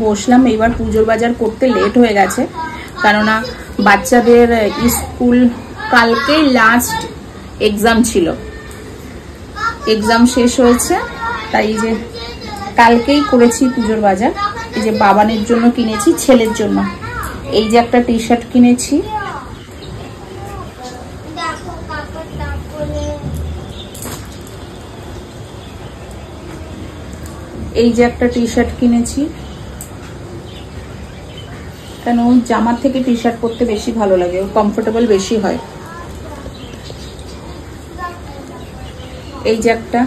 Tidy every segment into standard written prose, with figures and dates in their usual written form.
বসলাম। এইবার পুজোর বাজার করতে লেট হয়ে গেছে, কেননা বাচ্চাদের স্কুল কালকে লাস্ট এক্সাম ছিল, এক্সাম শেষ হয়েছে, তাই যে কালকেই করেছি পুজোর বাজার। এই যে বাবানের জন্য কিনেছি, ছেলের জন্য এই যে একটা টি শার্ট কিনেছি, এই যে একটা টি শার্ট কিনেছি, কেন জামার থেকে টি শার্ট পরতে বেশি ভালো লাগে, কমফোর্টেবল বেশি হয়। এই যে একটা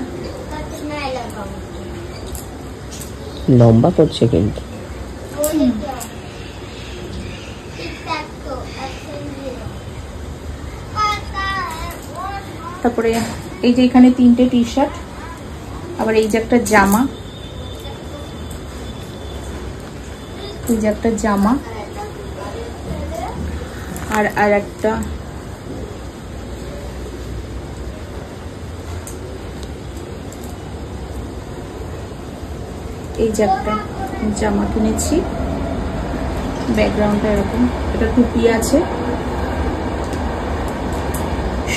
লম্বা করছে কিন্তু, তারপরে এই যে এখানে 3টে টি শার্ট, আবার এই যে একটা জামা, এই যে একটা জামা, আর একটা এই যে একটা জামা কিনেছি, ব্যাকগ্রাউন্ডটা এরকম, এটা টুপি আছে,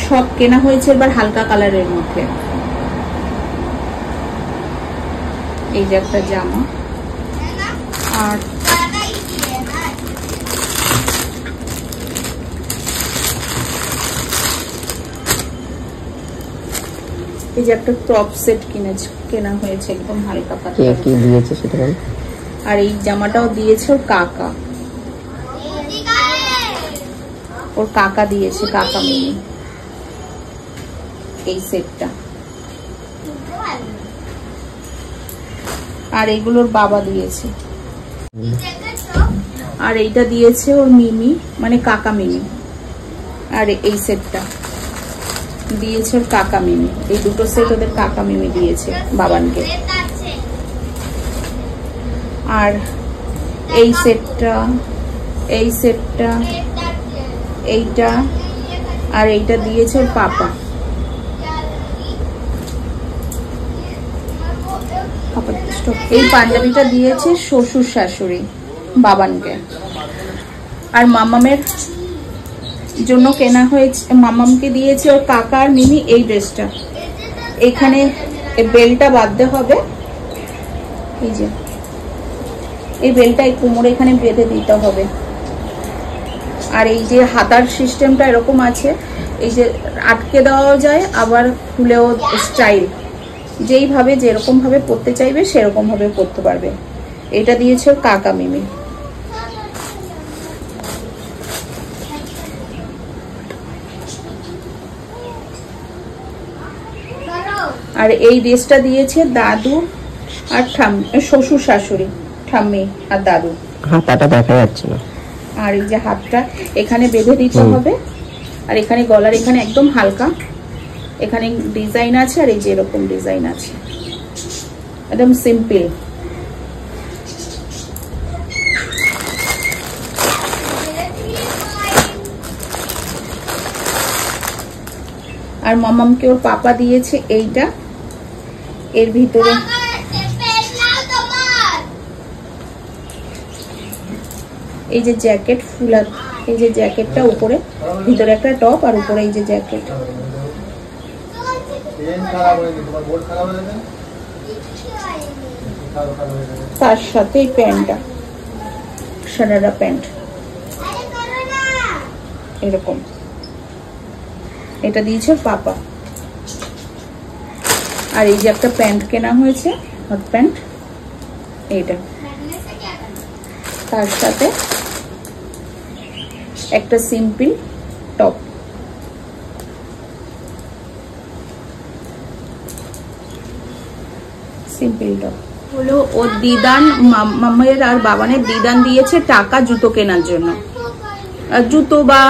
সব কেনা হয়েছে এবার হালকা কালারের মধ্যে। এই যে একটা জামা, আর এই যে একটা টপ সেট কেনা হয়েছে একদম হালকা পাতলা। কি দিয়েছে সেটা বল। আর এই জামাটাও দিয়েছে ওর কাকা, ওর কাকা দিয়েছে, কাকা মিনি এই সেটটা। আর এইগুলোর বাবা দিয়েছে, আর এইটা দিয়েছে ওর মিমি, মানে কাকা মিমি। আর এই সেটটা দিয়েছে ওর কাকা মিমি, এই দুটো সেট ওদের কাকা মিমি দিয়েছে বাবানকে। আর এই সেটটা, এই সেটটা, এইটা আর এইটা দিয়েছে ওর পাপা। এই পাঞ্জাবিটা দিয়েছে শ্বশুর শাশুড়ি বাবানকে। আর মামামের জন্য কেনা হয়েছে, মামামকে দিয়েছে ওর কাকা আর মিমি এই ড্রেসটা। এখানে বেলটা বাঁধতে হবে, এই যে এই বেলটা এই কোমরে এখানে বেঁধে দিতে হবে। আর এই যে হাতার সিস্টেমটা এরকম আছে, এই যে আটকে দেওয়াও যায়, আবার খুলেও স্টাইল, যেইভাবে যেরকম ভাবে পরতে চাইবে সেরকম ভাবে পরতে পারবে। এটা দিয়েছে কাকা মিমি। আর এই ড্রেসটা দিয়েছে দাদু আর শ্বশুর শাশুড়ি, ঠাম্মি আর দাদু। হাতটা দেখা যাচ্ছে না। আর এই যে হাতটা এখানে বেঁধে দিতে হবে, আর এখানে গলার এখানে একদম হালকা এখানে ডিজাইন আছে, আর এই যে এরকম ডিজাইন আছে, একদম সিম্পল। আর মামামকে ওর পাপা দিয়েছে এইটা, এর ভিতরে এই যে জ্যাকেট ফুলা, এই যে জ্যাকেটটা উপরে, ভিতরে একটা টপ, আর উপরে এই যে জ্যাকেট। তার সাথে এই প্যান্টটা, সারারা প্যান্ট এরকম, এটা দিয়েছে পাপা। আর এই যে একটা প্যান্ট কেনা হয়েছে, হট প্যান্ট, এইটা তার সাথে একটা সিম্পল টপ। সিম্পল টপ হলো ও দিদান, মামায়ের আর বাবানের দিদান দিয়েছে টাকা জুতো কেনার জন্য, জুতো বা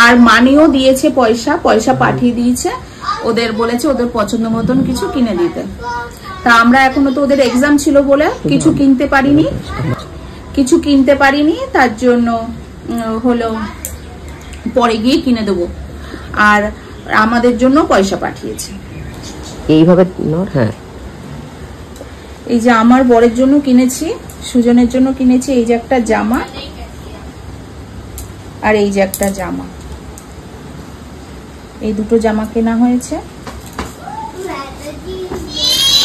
আর মানিও দিয়েছে, পয়সা পাঠিয়ে দিয়েছে, ওদের বলেছে ওদের পছন্দ মতন কিছু কিনে দিতে। তা আমরা এখনো তো ওদের এক্সাম ছিল বলে কিছু কিনতে পারিনি, তার জন্য হলো পরে গিয়ে কিনে দেবো। আর আমাদের জন্য পয়সা পাঠিয়েছে এইভাবে। হ্যাঁ, এই যে আমার বরের জন্য কিনেছি সুজনের জন্য কিনেছি এই যে একটা জামা, আর এই যে একটা জামা, এই দুটো জামা কেনা হয়েছে।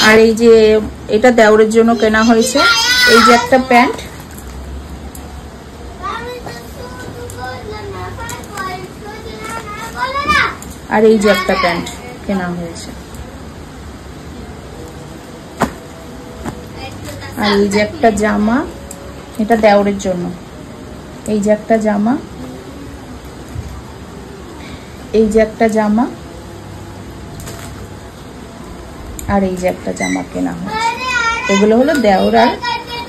আর এই যে এটা দেওরের জন্য কেনা হয়েছে, এই যে একটা প্যান্ট, আর এই যে একটা প্যান্ট কেনা হয়েছে। আর এই যে একটা জামা, এটা দেওরের জন্য, এই যে একটা জামা, এই যে একটা জামা, আর এই যে একটা জামা কেনা হয়েছে। এগুলো হলো দেওর আর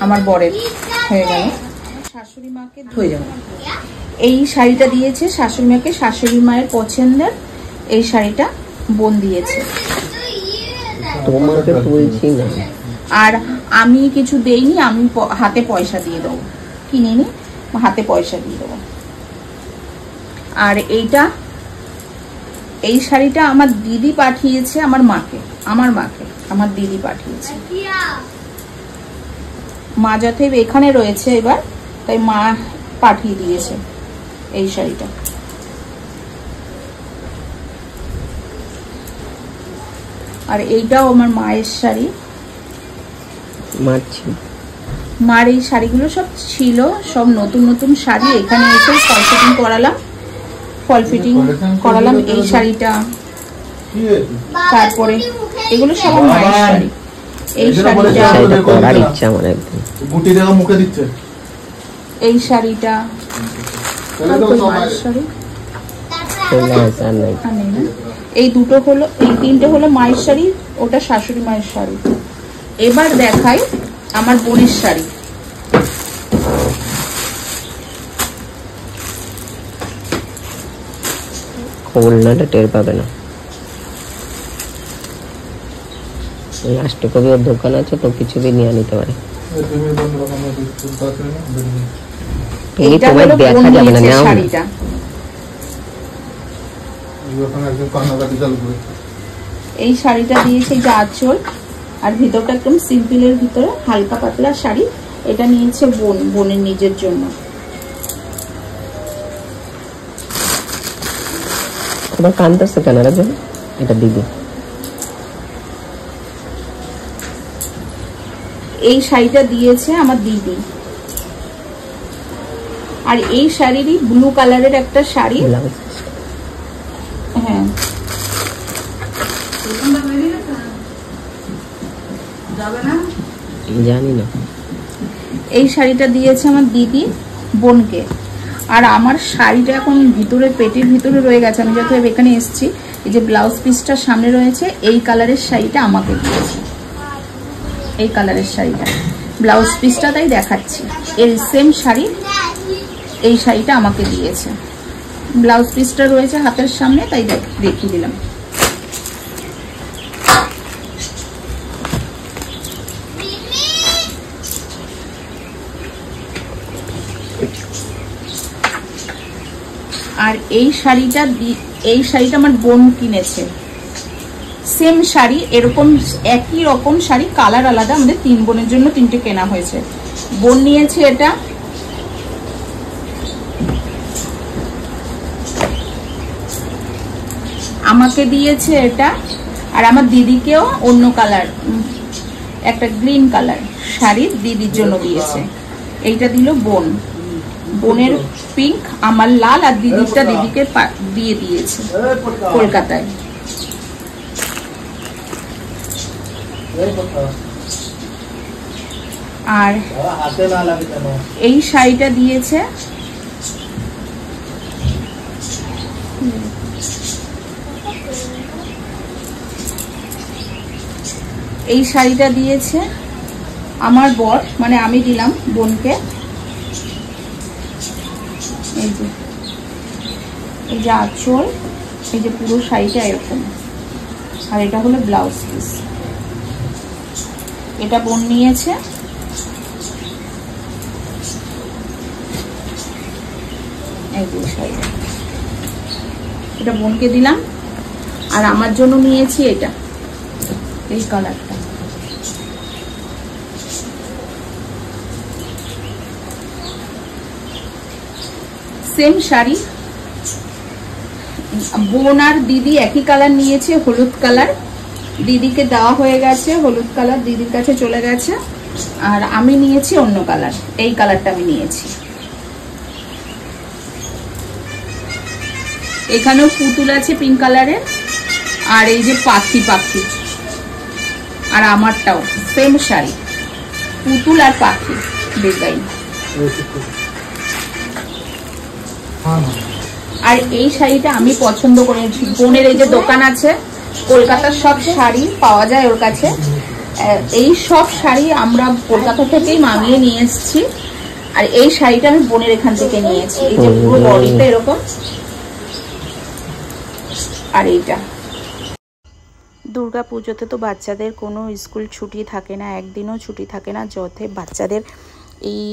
আমার বরের। হয়ে গেল। শাশুড়ি মাকে হয়ে যাবে। এই শাড়িটা দিয়েছে শাশুড়ি মাকে, শাশুড়ি মায়ের পছন্দের এই শাড়িটা বোন দিয়েছে। তোমাকে বলছি না, আর আমি কিছু দেইনি, আমি হাতে পয়সা দিয়ে দেবো, কিনিনি, হাতে পয়সা দিয়ে দেবো। আর এই শাড়িটা আমার দিদি পাঠিয়েছে আমার মাকে, আমার দিদি পাঠিয়েছে। মা যাতে এখানে রয়েছে এবার, তাই মা পাঠিয়ে দিয়েছে এই শাড়িটা। আর এইটাও আমার মায়ের শাড়ি, মার এই শাড়িগুলো সব ছিল, সব নতুন নতুন শাড়ি। এখানে এসে ফল ফিটিং করালাম এই শাড়িটা। তারপরে এগুলো সব মায়ের শাড়ি। এই শাড়িটা করার ইচ্ছা আমার একদম, গুটি দেখো মুখে দিচ্ছে। এই শাড়িটা মায়ের শাড়ি। এই দুটো হলো, এই তিনটে হলো মায়ের শাড়ি, ওটা শাশুড়ি মায়ের শাড়ি। এবার দেখাই আমার বোনের শাড়ি। খুলনাটা টের পাবে না। লাস্টে কবি ওর দোকান আছে তো, কিছু भी নিয়ে নিতে পারে। তোমার দেখা যাবে না শাড়িটা। এই শাড়িটা দিয়েছে এই যে আঁচল, আর ভিতরটা একদম সিম্পলের ভিতরে হালকা পাতলা শাড়ি। এটা নিয়েছে বোনের নিজের জন্য। তোমার কানতেছে কেন রে? এটা দিদি। এই শাড়িটা দিয়েছে আমার দিদি। আর এই শাড়িরই ব্লু কালারের একটা শাড়ি, হ্যাঁ জানি না। এই শাড়িটা দিয়েছে আমার দিদি বোনকে। আর আমার শাড়িটা এখন ভিতরে, পেটের ভিতরে রয়ে গেছে। আমি যখন এখানে এসেছি, এই যে ব্লাউজ পিসটা সামনে রয়েছে, এই কালারের শাড়িটা আমাকে দিয়েছে। এই কালারের শাড়িটা, ব্লাউজ পিসটা তাই দেখাচ্ছি। এই সেম শাড়ি, এই শাড়িটা আমাকে দিয়েছে। ব্লাউজ পিসটা রয়েছে হাতের সামনে, তাই দেখিয়ে দিলাম। আর এই শাড়িটা আমার বোন কিনেছে। সেম শাড়ি, এরকম একই রকম শাড়ি, কালার আলাদা। আমাদের 3 বোনের জন্য 3টে কেনা হয়েছে। বোন নিয়েছে এটা, আমাকে দিয়েছে এটা, আর আমার দিদিকেও অন্য কালার, একটা গ্রিন কালার শাড়ি দিদির জন্য দিয়েছে। এইটা দিল বোনের পিঙ্ক, আমার লাল, আর দিদিটা দিদিকে দিয়ে দিয়েছে কলকাতায়। আর এই শাড়িটা দিয়েছে আমার বর, মানে আমি দিলাম বোনকে। এই যে আঁচল, এই যে পুরো শাড়িটা এরকম। আর এটা হলো ব্লাউজ পিস, এটা বোন নিয়েছে। এই যে শাড়িটা, এটা বোনকে দিলাম। আর আমার জন্য নিয়েছি এটা, এই কালারটা। সেম শাড়ি, বোন আর দিদি একই কালার নিয়েছে, হলুদ কালার। দিদিকে দেওয়া হয়ে গেছে, হলুদ কালার দিদির কাছে চলে গেছে। আর আমি নিয়েছি অন্য কালার, এই কালারটা আমি নিয়েছি। এখানেও পুতুল আছে পিঙ্ক কালারের, আর এই যে পাখি পাখি, আর আমারটাও সেম শাড়ি, পুতুল আর পাখি ডিজাইন। আর এই শাড়িটা আমি পছন্দ করেছি। বোনের এই যে দোকান আছে, কলকাতার সব শাড়ি পাওয়া যায় ওর কাছে। এই সব শাড়ি আমরা কলকাতা থেকেই মানিয়ে নিয়ে এসেছি। আর এই শাড়িটা আমি বোনের এখান থেকে নিয়েছি। এই যে পুরো বডিটা এরকম, আর এইটা। দুর্গা পুজোতে তো বাচ্চাদের কোনো স্কুল ছুটি থাকে না, একদিনও ছুটি থাকে না। যথে বাচ্চাদের এই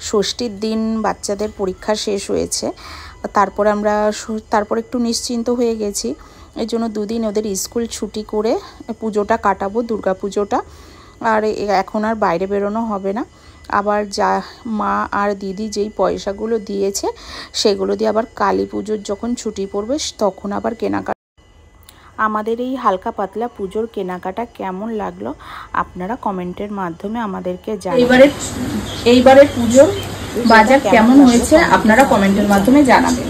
ষষ্ঠীর দিন বাচ্চাদের পরীক্ষা শেষ হয়েছে, তারপর একটু নিশ্চিন্ত হয়ে গেছি। এই জন্য দুদিন ওদের স্কুল ছুটি করে পুজোটা কাটাবো, দুর্গা পুজোটা। আর এখন আর বাইরে বেরোনো হবে না। আবার যা মা আর দিদি যেই পয়সাগুলো দিয়েছে সেগুলো দিয়ে আবার কালী পুজোর যখন ছুটি পড়বে তখন আবার কেনাকাটা। আমাদের এই হালকা পাতলা পুজোর কেনাকাটা কেমন লাগলো আপনারা কমেন্টের মাধ্যমে আমাদেরকে জানাবেন। এইবারের পুজোর বাজার কেমন হয়েছে আপনারা কমেন্টের মাধ্যমে জানাবেন।